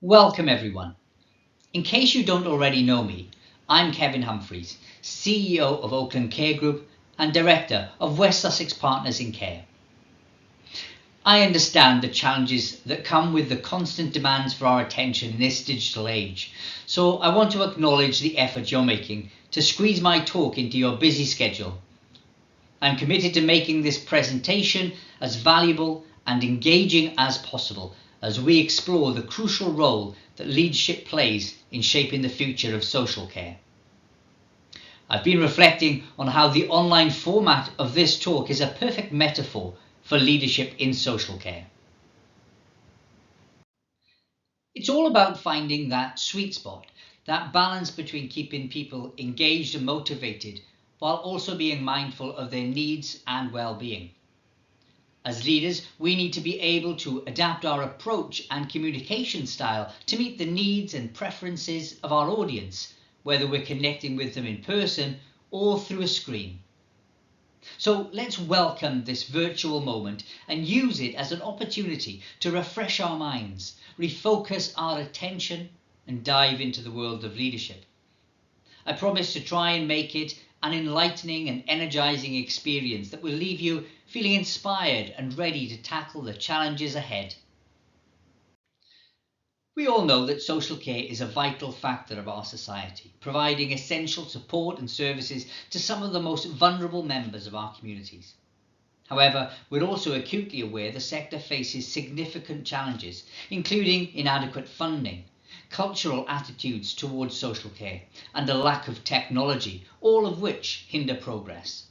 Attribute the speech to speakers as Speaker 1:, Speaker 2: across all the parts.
Speaker 1: Welcome everyone. In case you don't already know me, I'm Kevin Humphrys, CEO of Oakland Care Group and Director of West Sussex Partners in Care. I understand the challenges that come with the constant demands for our attention in this digital age, so I want to acknowledge the effort you're making to squeeze my talk into your busy schedule. I'm committed to making this presentation as valuable and engaging as possible as we explore the crucial role that leadership plays in shaping the future of social care. I've been reflecting on how the online format of this talk is a perfect metaphor for leadership in social care. It's all about finding that sweet spot, that balance between keeping people engaged and motivated while also being mindful of their needs and well-being. As leaders, we need to be able to adapt our approach and communication style to meet the needs and preferences of our audience, whether we're connecting with them in person or through a screen. So let's welcome this virtual moment and use it as an opportunity to refresh our minds, refocus our attention, and dive into the world of leadership. I promise to try and make it an enlightening and energizing experience that will leave you feeling inspired and ready to tackle the challenges ahead. We all know that social care is a vital factor of our society, providing essential support and services to some of the most vulnerable members of our communities. However, we're also acutely aware the sector faces significant challenges, including inadequate funding, cultural attitudes towards social care, and a lack of technology, all of which hinder progress.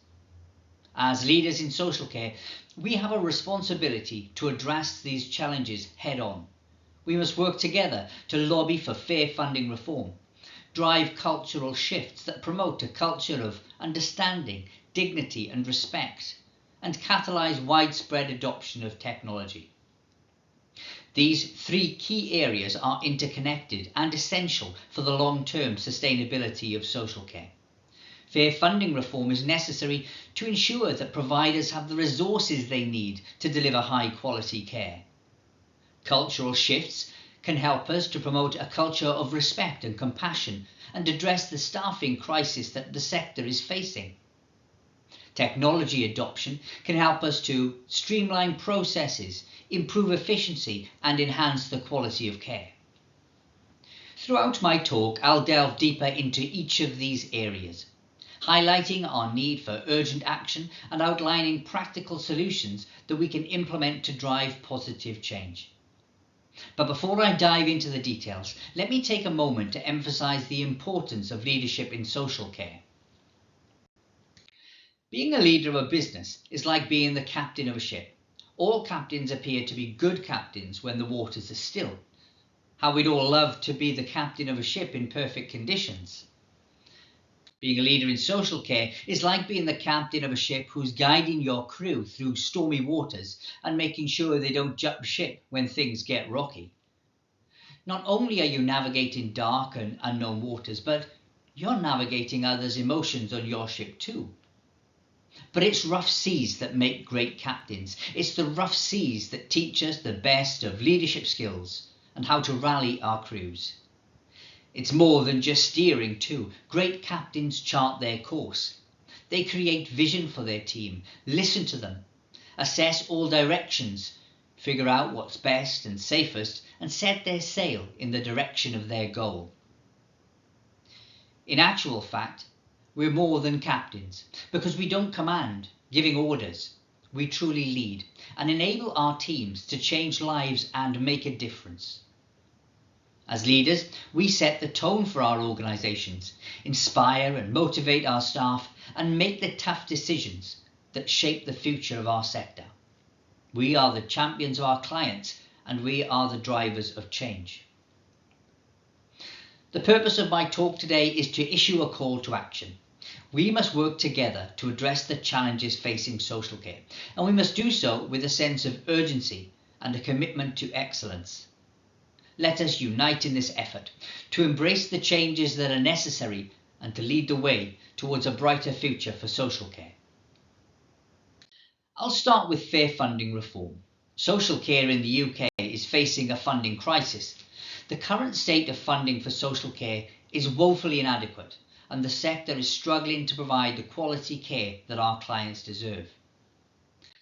Speaker 1: As leaders in social care, we have a responsibility to address these challenges head on. We must work together to lobby for fair funding reform, drive cultural shifts that promote a culture of understanding, dignity and respect, and catalyse widespread adoption of technology. These three key areas are interconnected and essential for the long-term sustainability of social care. Fair funding reform is necessary to ensure that providers have the resources they need to deliver high-quality care. Cultural shifts can help us to promote a culture of respect and compassion and address the staffing crisis that the sector is facing. Technology adoption can help us to streamline processes, improve efficiency, and enhance the quality of care. Throughout my talk, I'll delve deeper into each of these areas, highlighting our need for urgent action and outlining practical solutions that we can implement to drive positive change. But before I dive into the details, let me take a moment to emphasize the importance of leadership in social care. Being a leader of a business is like being the captain of a ship. All captains appear to be good captains when the waters are still. How we'd all love to be the captain of a ship in perfect conditions. Being a leader in social care is like being the captain of a ship who's guiding your crew through stormy waters and making sure they don't jump ship when things get rocky. Not only are you navigating dark and unknown waters, but you're navigating others' emotions on your ship too. But it's rough seas that make great captains. It's the rough seas that teach us the best of leadership skills and how to rally our crews. It's more than just steering too. Great captains chart their course. They create vision for their team, listen to them, assess all directions, figure out what's best and safest, and set their sail in the direction of their goal. In actual fact, we're more than captains, because we don't command, giving orders. We truly lead and enable our teams to change lives and make a difference. As leaders, we set the tone for our organisations, inspire and motivate our staff, and make the tough decisions that shape the future of our sector. We are the champions of our clients, and we are the drivers of change. The purpose of my talk today is to issue a call to action. We must work together to address the challenges facing social care, and we must do so with a sense of urgency and a commitment to excellence. Let us unite in this effort to embrace the changes that are necessary and to lead the way towards a brighter future for social care. I'll start with fair funding reform. Social care in the UK is facing a funding crisis. The current state of funding for social care is woefully inadequate, and the sector is struggling to provide the quality care that our clients deserve.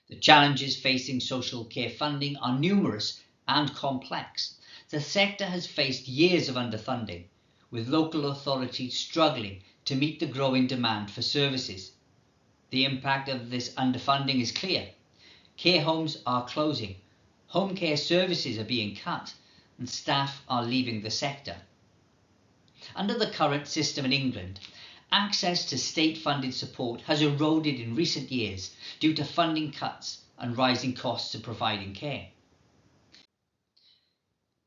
Speaker 1: The challenges facing social care funding are numerous and complex. The sector has faced years of underfunding, with local authorities struggling to meet the growing demand for services. The impact of this underfunding is clear. Care homes are closing, home care services are being cut, and staff are leaving the sector. Under the current system in England, access to state-funded support has eroded in recent years due to funding cuts and rising costs of providing care.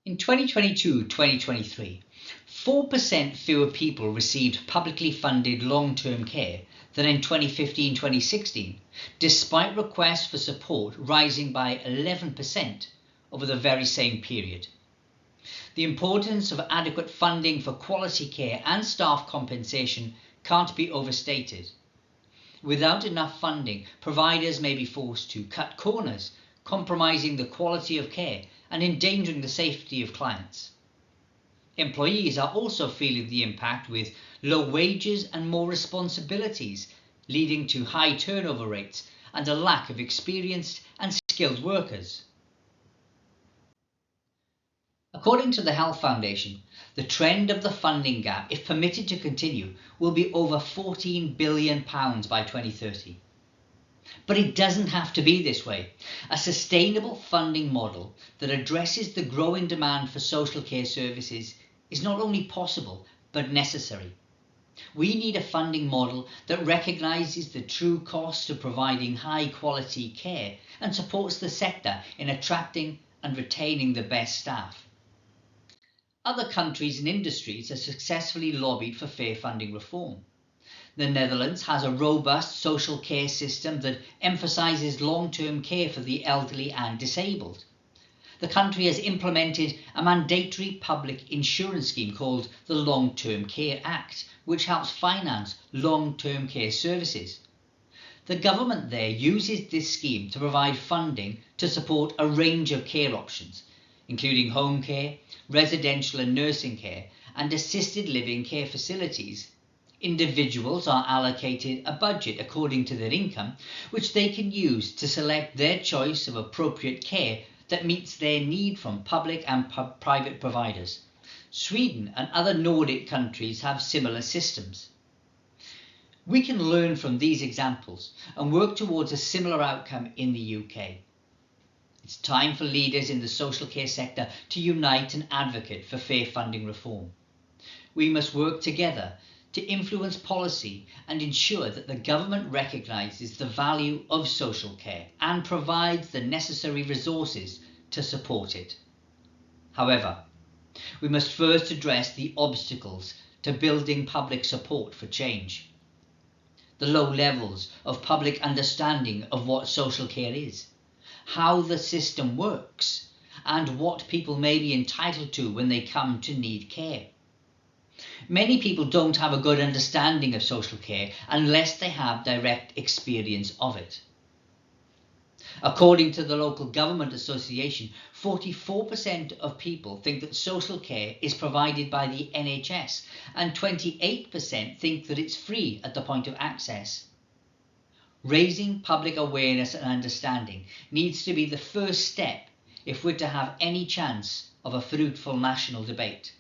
Speaker 1: In 2022-2023, 4% fewer people received publicly funded long-term care than in 2015-2016, despite requests for support rising by 11% over the very same period. The importance of adequate funding for quality care and staff compensation can't be overstated. Without enough funding, providers may be forced to cut corners, compromising the quality of care and endangering the safety of clients. Employees are also feeling the impact with low wages and more responsibilities, leading to high turnover rates and a lack of experienced and skilled workers. According to the Health Foundation, the trend of the funding gap, if permitted to continue, will be over £14 billion by 2030. But it doesn't have to be this way. A sustainable funding model that addresses the growing demand for social care services is not only possible, but necessary. We need a funding model that recognises the true cost of providing high quality care and supports the sector in attracting and retaining the best staff. Other countries and industries have successfully lobbied for fair funding reform. The Netherlands has a robust social care system that emphasises long-term care for the elderly and disabled. The country has implemented a mandatory public insurance scheme called the Long-Term Care Act, which helps finance long-term care services. The government there uses this scheme to provide funding to support a range of care options, including home care, residential and nursing care, and assisted living care facilities. Individuals are allocated a budget according to their income, which they can use to select their choice of appropriate care that meets their need from public and private providers. Sweden and other Nordic countries have similar systems. We can learn from these examples and work towards a similar outcome in the UK. It's time for leaders in the social care sector to unite and advocate for fair funding reform. We must work together to influence policy and ensure that the government recognises the value of social care and provides the necessary resources to support it. However, we must first address the obstacles to building public support for change. The low levels of public understanding of what social care is, how the system works, and what people may be entitled to when they come to need care. Many people don't have a good understanding of social care unless they have direct experience of it. According to the Local Government Association, 44% of people think that social care is provided by the NHS and 28% think that it's free at the point of access. Raising public awareness and understanding needs to be the first step if we're to have any chance of a fruitful national debate.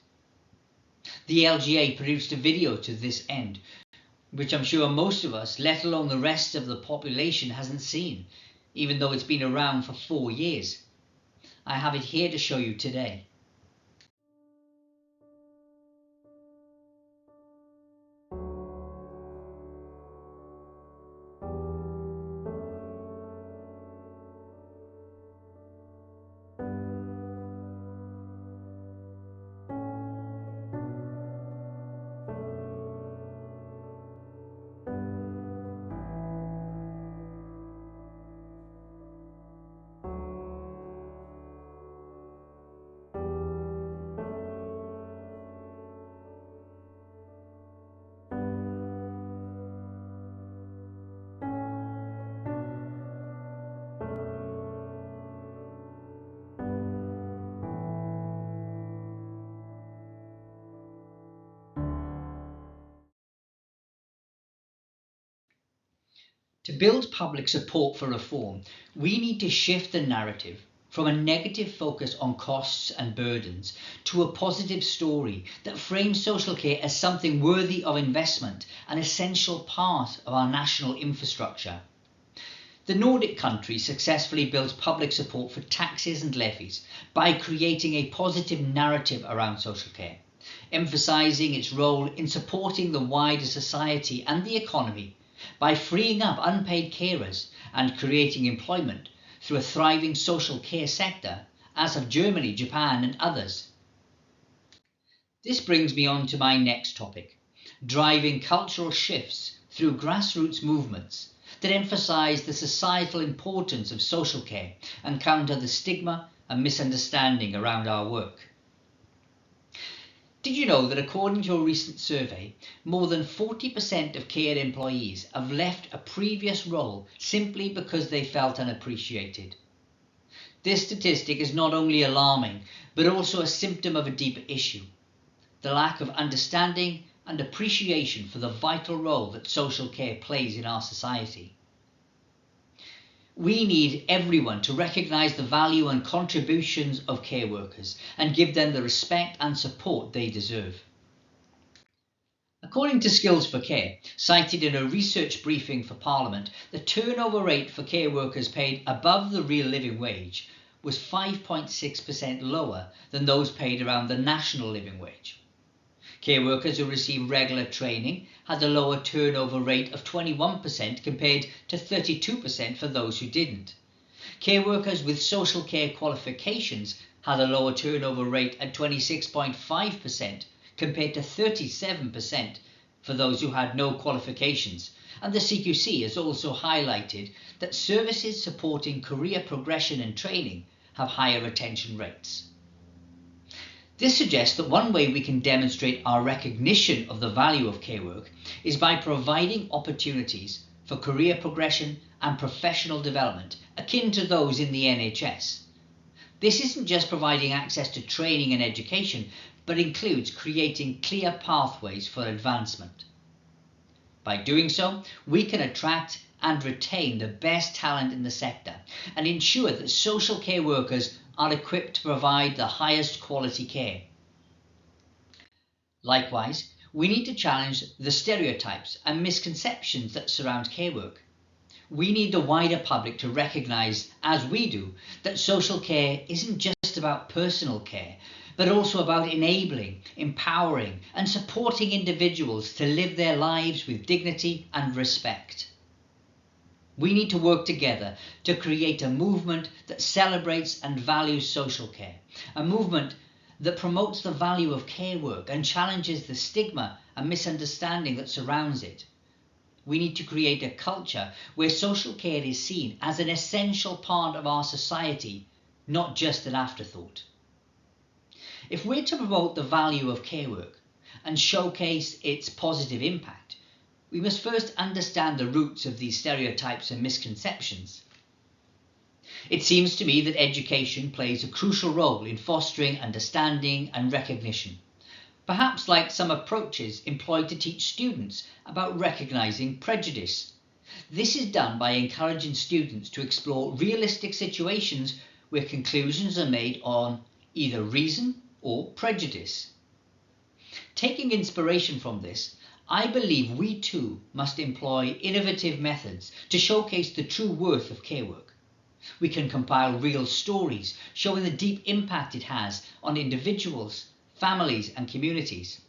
Speaker 1: The LGA produced a video to this end, which I'm sure most of us, let alone the rest of the population, hasn't seen, even though it's been around for 4 years. I have it here to show you today. To build public support for reform, we need to shift the narrative from a negative focus on costs and burdens to a positive story that frames social care as something worthy of investment, an essential part of our national infrastructure. The Nordic countries successfully built public support for taxes and levies by creating a positive narrative around social care, emphasising its role in supporting the wider society and the economy by freeing up unpaid carers and creating employment through a thriving social care sector, as have Germany, Japan and others. This brings me on to my next topic, driving cultural shifts through grassroots movements that emphasise the societal importance of social care and counter the stigma and misunderstanding around our work. Did you know that according to a recent survey, more than 40% of care employees have left a previous role simply because they felt unappreciated? This statistic is not only alarming, but also a symptom of a deeper issue: the lack of understanding and appreciation for the vital role that social care plays in our society. We need everyone to recognise the value and contributions of care workers and give them the respect and support they deserve. According to Skills for Care, cited in a research briefing for Parliament, the turnover rate for care workers paid above the real living wage was 5.6% lower than those paid around the national living wage. Care workers who received regular training had a lower turnover rate of 21% compared to 32% for those who didn't. Care workers with social care qualifications had a lower turnover rate at 26.5% compared to 37% for those who had no qualifications. And the CQC has also highlighted that services supporting career progression and training have higher retention rates. This suggests that one way we can demonstrate our recognition of the value of care work is by providing opportunities for career progression and professional development akin to those in the NHS. This isn't just providing access to training and education, but includes creating clear pathways for advancement. By doing so, we can attract and retain the best talent in the sector and ensure that social care workers are equipped to provide the highest quality care. Likewise, we need to challenge the stereotypes and misconceptions that surround care work. We need the wider public to recognise, as we do, that social care isn't just about personal care, but also about enabling, empowering and supporting individuals to live their lives with dignity and respect. We need to work together to create a movement that celebrates and values social care, a movement that promotes the value of care work and challenges the stigma and misunderstanding that surrounds it. We need to create a culture where social care is seen as an essential part of our society, not just an afterthought. If we're to promote the value of care work and showcase its positive impact, we must first understand the roots of these stereotypes and misconceptions. It seems to me that education plays a crucial role in fostering understanding and recognition, perhaps like some approaches employed to teach students about recognising prejudice. This is done by encouraging students to explore realistic situations where conclusions are made on either reason or prejudice. Taking inspiration from this, I believe we too must employ innovative methods to showcase the true worth of care work. We can compile real stories showing the deep impact it has on individuals, families and communities.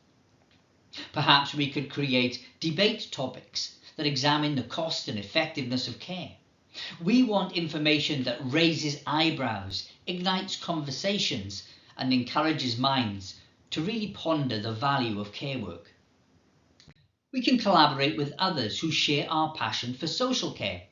Speaker 1: Perhaps we could create debate topics that examine the cost and effectiveness of care. We want information that raises eyebrows, ignites conversations and encourages minds to really ponder the value of care work. We can collaborate with others who share our passion for social care,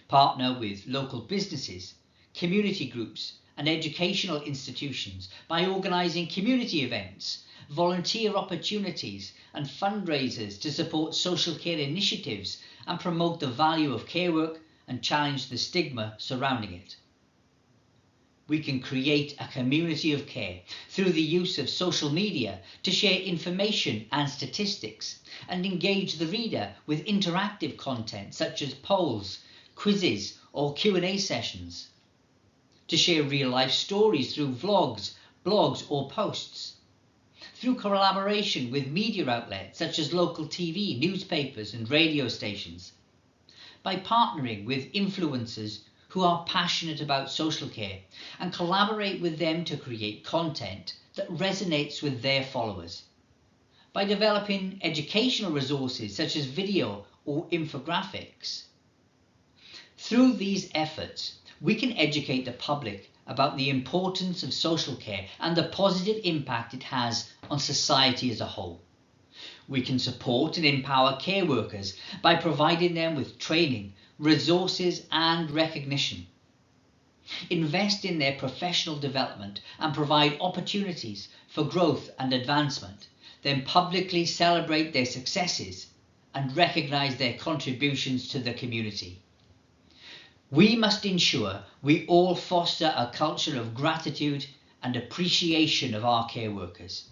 Speaker 1: partner with local businesses, community groups and educational institutions by organising community events, volunteer opportunities and fundraisers to support social care initiatives and promote the value of care work and challenge the stigma surrounding it. We can create a community of care through the use of social media to share information and statistics and engage the reader with interactive content such as polls, quizzes or Q&A sessions. To share real-life stories through vlogs, blogs or posts. Through collaboration with media outlets such as local TV, newspapers and radio stations. By partnering with influencers who are passionate about social care and collaborate with them to create content that resonates with their followers. By developing educational resources such as video or infographics. Through these efforts, we can educate the public about the importance of social care and the positive impact it has on society as a whole. We can support and empower care workers by providing them with training, resources and recognition. Invest in their professional development and provide opportunities for growth and advancement, then publicly celebrate their successes and recognise their contributions to the community. We must ensure we all foster a culture of gratitude and appreciation of our care workers.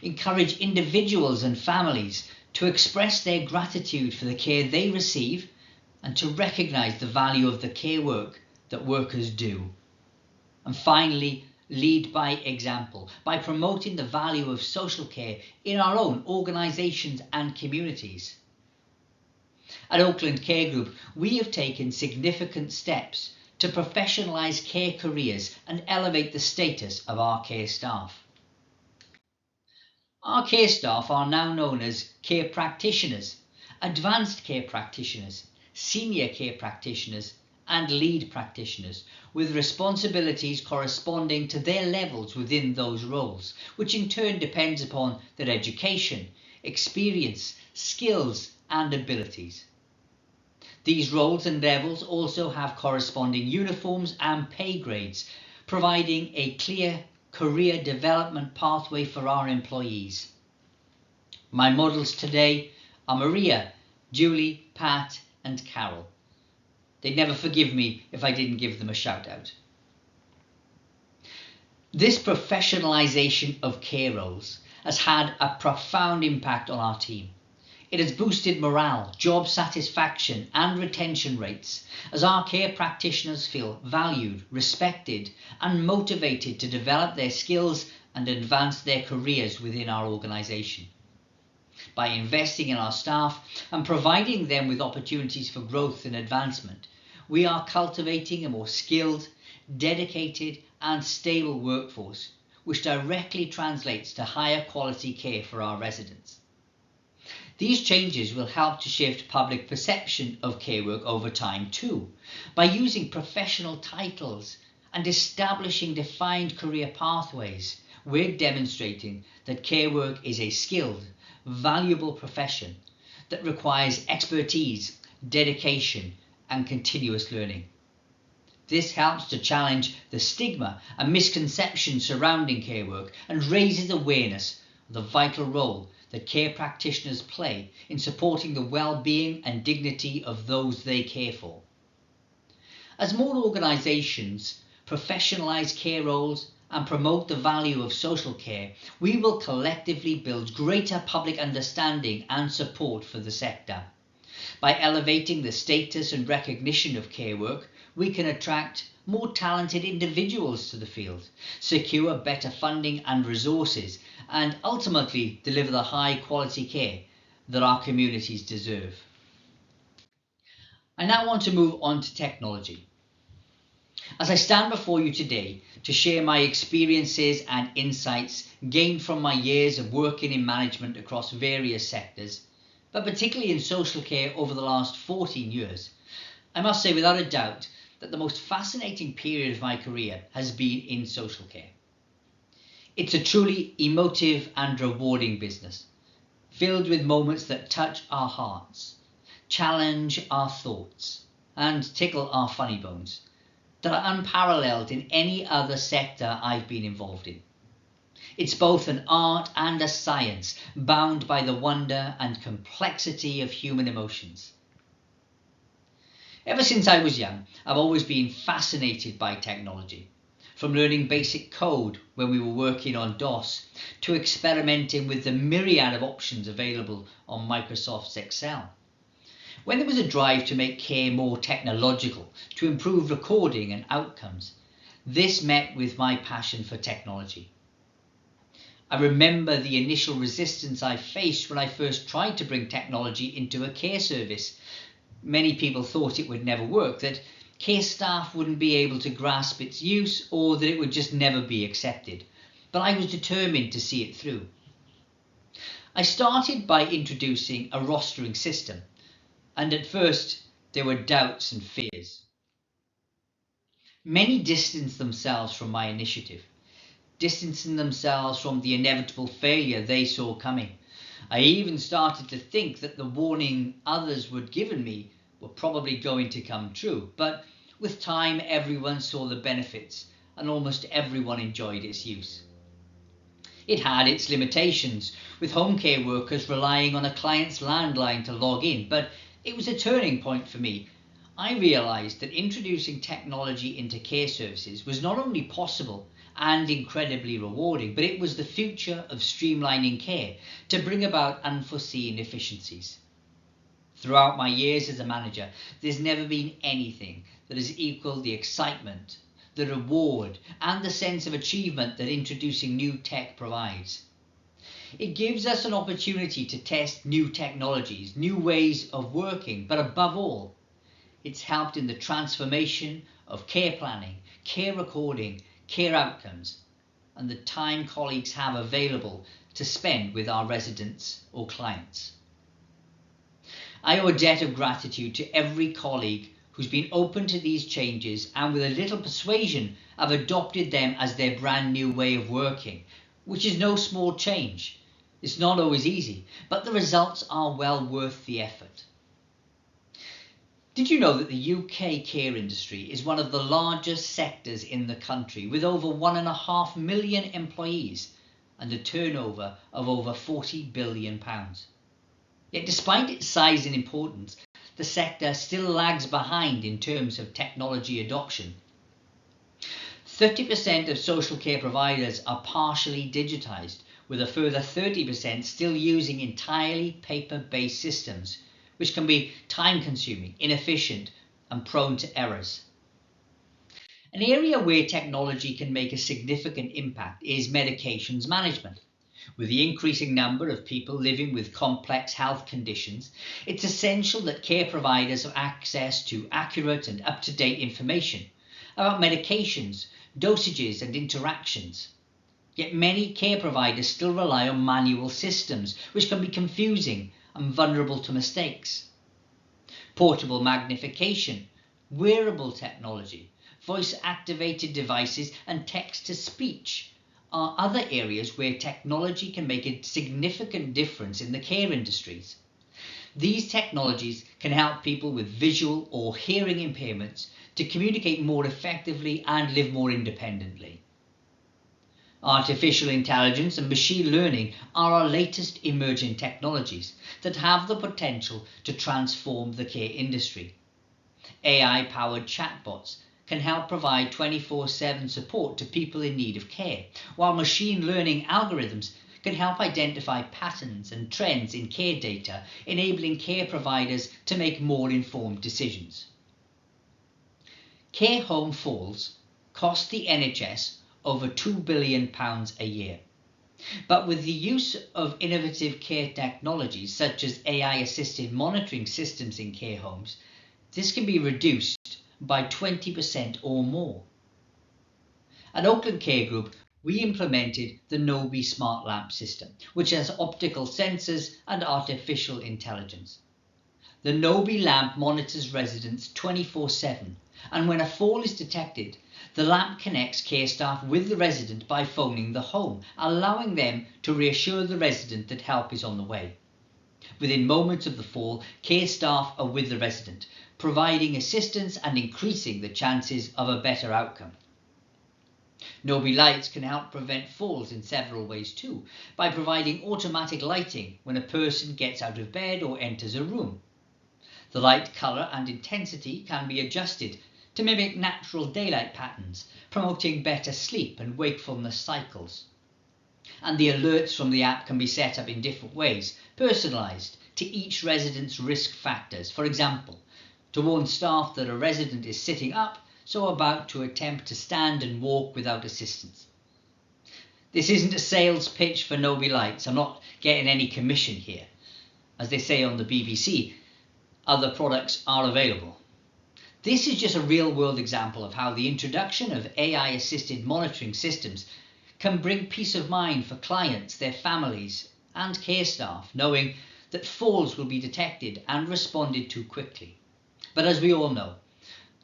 Speaker 1: Encourage individuals and families to express their gratitude for the care they receive and to recognise the value of the care work that workers do. And finally, lead by example by promoting the value of social care in our own organisations and communities. At Oakland Care Group, we have taken significant steps to professionalise care careers and elevate the status of our care staff. Our care staff are now known as care practitioners, advanced care practitioners, senior care practitioners and lead practitioners, with responsibilities corresponding to their levels within those roles, which in turn depends upon their education, experience, skills and abilities. These roles and levels also have corresponding uniforms and pay grades, providing a clear career development pathway for our employees. My models today are Maria, Julie, Pat and Carol. They'd never forgive me if I didn't give them a shout out. This professionalisation of care roles has had a profound impact on our team. It has boosted morale, job satisfaction and retention rates as our care practitioners feel valued, respected and motivated to develop their skills and advance their careers within our organisation. By investing in our staff and providing them with opportunities for growth and advancement, we are cultivating a more skilled, dedicated and stable workforce, which directly translates to higher quality care for our residents. These changes will help to shift public perception of care work over time too, by using professional titles and establishing defined career pathways. We're demonstrating that care work is a skilled, valuable profession that requires expertise, dedication and continuous learning. This helps to challenge the stigma and misconceptions surrounding care work and raises awareness of the vital role that care practitioners play in supporting the well-being and dignity of those they care for. As more organisations professionalise care roles and promote the value of social care, we will collectively build greater public understanding and support for the sector. By elevating the status and recognition of care work, we can attract more talented individuals to the field, secure better funding and resources, and ultimately deliver the high quality care that our communities deserve. I now want to move on to technology. As I stand before you today to share my experiences and insights gained from my years of working in management across various sectors, but particularly in social care over the last 14 years, I must say without a doubt that the most fascinating period of my career has been in social care. It's a truly emotive and rewarding business, filled with moments that touch our hearts, challenge our thoughts, and tickle our funny bones, that are unparalleled in any other sector I've been involved in. It's both an art and a science, bound by the wonder and complexity of human emotions. Ever since I was young, I've always been fascinated by technology. from learning basic code when we were working on DOS to experimenting with the myriad of options available on Microsoft's Excel. When there was a drive to make care more technological, to improve recording and outcomes, this met with my passion for technology. I remember the initial resistance I faced when I first tried to bring technology into a care service. Many people thought it would never work, that care staff wouldn't be able to grasp its use, or that it would just never be accepted. But I was determined to see it through. I started by introducing a rostering system, and at first there were doubts and fears. Many distanced themselves from my initiative, distancing themselves from the inevitable failure they saw coming. I even started to think that the warning others would given me were probably going to come true, but with time everyone saw the benefits and almost everyone enjoyed its use. It had its limitations, with home care workers relying on a client's landline to log in, but it was a turning point for me. I realised that introducing technology into care services was not only possible and incredibly rewarding, but it was the future of streamlining care to bring about unforeseen efficiencies. Throughout my years as a manager, there's never been anything that has equaled the excitement, the reward, and the sense of achievement that introducing new tech provides. It gives us an opportunity to test new technologies, new ways of working, but above all, it's helped in the transformation of care planning, care recording, care outcomes, and the time colleagues have available to spend with our residents or clients. I owe a debt of gratitude to every colleague who's been open to these changes and with a little persuasion have adopted them as their brand new way of working, which is no small change. It's not always easy, but the results are well worth the effort. Did you know that the UK care industry is one of the largest sectors in the country, with over 1.5 million employees and a turnover of over £40 billion? Yet despite its size and importance, the sector still lags behind in terms of technology adoption. 30% of social care providers are partially digitised, with a further 30% still using entirely paper-based systems, which can be time-consuming, inefficient, and prone to errors. An area where technology can make a significant impact is medications management. With the increasing number of people living with complex health conditions, it's essential that care providers have access to accurate and up-to-date information about medications, dosages, and interactions. Yet many care providers still rely on manual systems, which can be confusing and vulnerable to mistakes. Portable magnification, wearable technology, voice-activated devices, and text-to-speech are other areas where technology can make a significant difference in the care industries. These technologies can help people with visual or hearing impairments to communicate more effectively and live more independently. Artificial intelligence and machine learning are our latest emerging technologies that have the potential to transform the care industry. AI-powered chatbots can help provide 24/7 support to people in need of care, while machine learning algorithms can help identify patterns and trends in care data, enabling care providers to make more informed decisions. Care home falls cost the NHS over £2 billion a year. But with the use of innovative care technologies such as AI-assisted monitoring systems in care homes, this can be reduced by 20% or more. At Oakland Care Group, we implemented the Nobi Smart Lamp system, which has optical sensors and artificial intelligence. The Nobi lamp monitors residents 24/7, and when a fall is detected, the lamp connects care staff with the resident by phoning the home, allowing them to reassure the resident that help is on the way. Within moments of the fall, care staff are with the resident, providing assistance and increasing the chances of a better outcome. Nobi lights can help prevent falls in several ways too, by providing automatic lighting when a person gets out of bed or enters a room. The light colour and intensity can be adjusted to mimic natural daylight patterns, promoting better sleep and wakefulness cycles. And the alerts from the app can be set up in different ways, personalised to each resident's risk factors. For example, to warn staff that a resident is sitting up, so about to attempt to stand and walk without assistance. This isn't a sales pitch for Noby Lights. I'm not getting any commission here. As they say on the BBC, other products are available. This is just a real-world example of how the introduction of AI-assisted monitoring systems can bring peace of mind for clients, their families and care staff, knowing that falls will be detected and responded to quickly. But as we all know,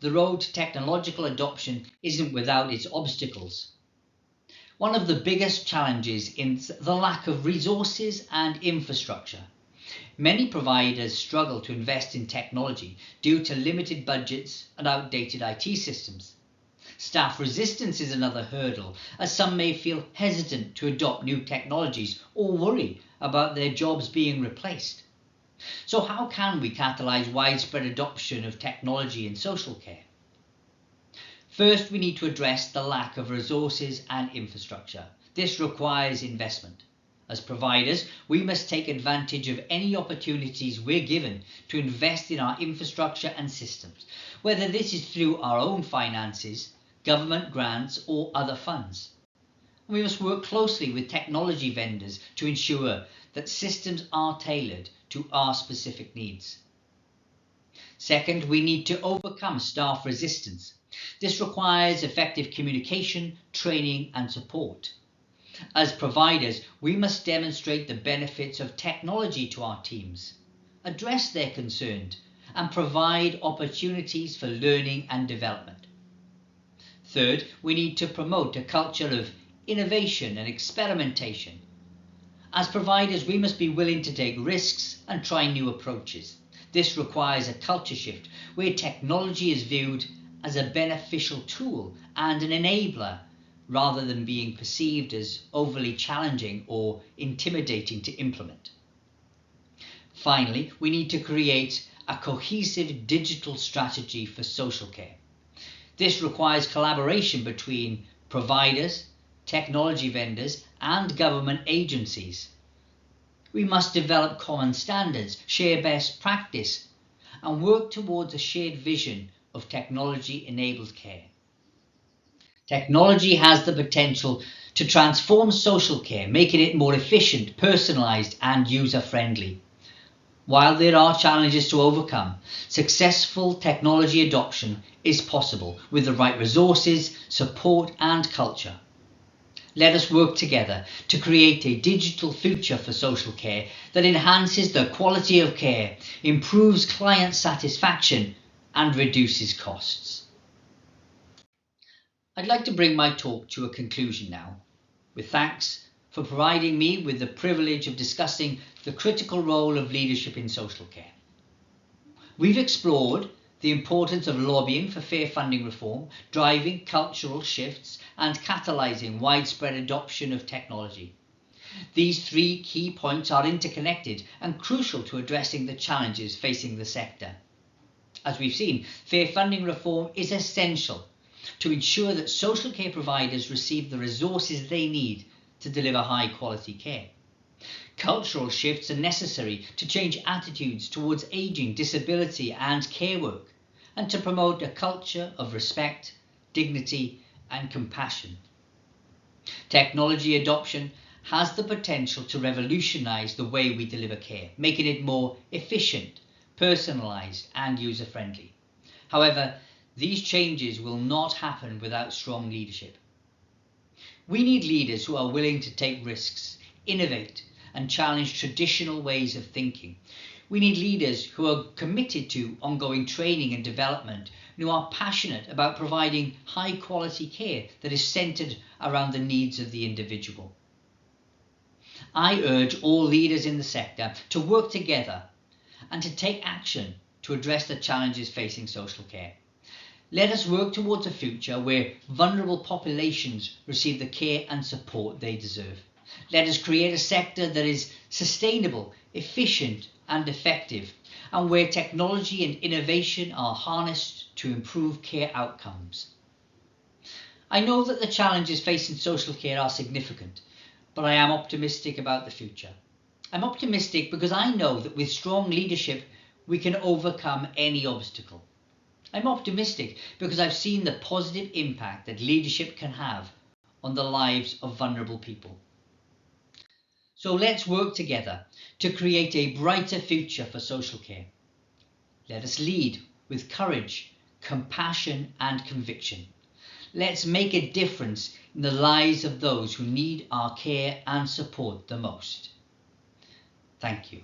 Speaker 1: the road to technological adoption isn't without its obstacles. One of the biggest challenges is the lack of resources and infrastructure. Many providers struggle to invest in technology due to limited budgets and outdated IT systems. Staff resistance is another hurdle, as some may feel hesitant to adopt new technologies or worry about their jobs being replaced. So how can we catalyse widespread adoption of technology in social care? First, we need to address the lack of resources and infrastructure. This requires investment. As providers, we must take advantage of any opportunities we're given to invest in our infrastructure and systems, whether this is through our own finances, government grants or other funds. We must work closely with technology vendors to ensure that systems are tailored to our specific needs. Second, we need to overcome staff resistance. This requires effective communication, training and support. As providers, we must demonstrate the benefits of technology to our teams, address their concerns, and provide opportunities for learning and development. Third, we need to promote a culture of innovation and experimentation. As providers, we must be willing to take risks and try new approaches. This requires a culture shift where technology is viewed as a beneficial tool and an enabler, rather than being perceived as overly challenging or intimidating to implement. Finally, we need to create a cohesive digital strategy for social care. This requires collaboration between providers, technology vendors, and government agencies. We must develop common standards, share best practice, and work towards a shared vision of technology-enabled care. Technology has the potential to transform social care, making it more efficient, personalised, and user-friendly. While there are challenges to overcome, successful technology adoption is possible with the right resources, support, and culture. Let us work together to create a digital future for social care that enhances the quality of care, improves client satisfaction, and reduces costs. I'd like to bring my talk to a conclusion now, with thanks for providing me with the privilege of discussing the critical role of leadership in social care. We've explored the importance of lobbying for fair funding reform, driving cultural shifts, and catalysing widespread adoption of technology. These three key points are interconnected and crucial to addressing the challenges facing the sector. As we've seen, fair funding reform is essential to ensure that social care providers receive the resources they need to deliver high quality care. Cultural shifts are necessary to change attitudes towards ageing, disability and care work, and to promote a culture of respect, dignity and compassion. Technology adoption has the potential to revolutionise the way we deliver care, making it more efficient, personalised and user-friendly. However, these changes will not happen without strong leadership. We need leaders who are willing to take risks, innovate and challenge traditional ways of thinking. We need leaders who are committed to ongoing training and development, and who are passionate about providing high quality care that is centred around the needs of the individual. I urge all leaders in the sector to work together and to take action to address the challenges facing social care. Let us work towards a future where vulnerable populations receive the care and support they deserve. Let us create a sector that is sustainable, efficient and effective, and where technology and innovation are harnessed to improve care outcomes. I know that the challenges facing social care are significant, but I am optimistic about the future. I'm optimistic because I know that with strong leadership, we can overcome any obstacle. I'm optimistic because I've seen the positive impact that leadership can have on the lives of vulnerable people. So let's work together to create a brighter future for social care. Let us lead with courage, compassion, and conviction. Let's make a difference in the lives of those who need our care and support the most. Thank you.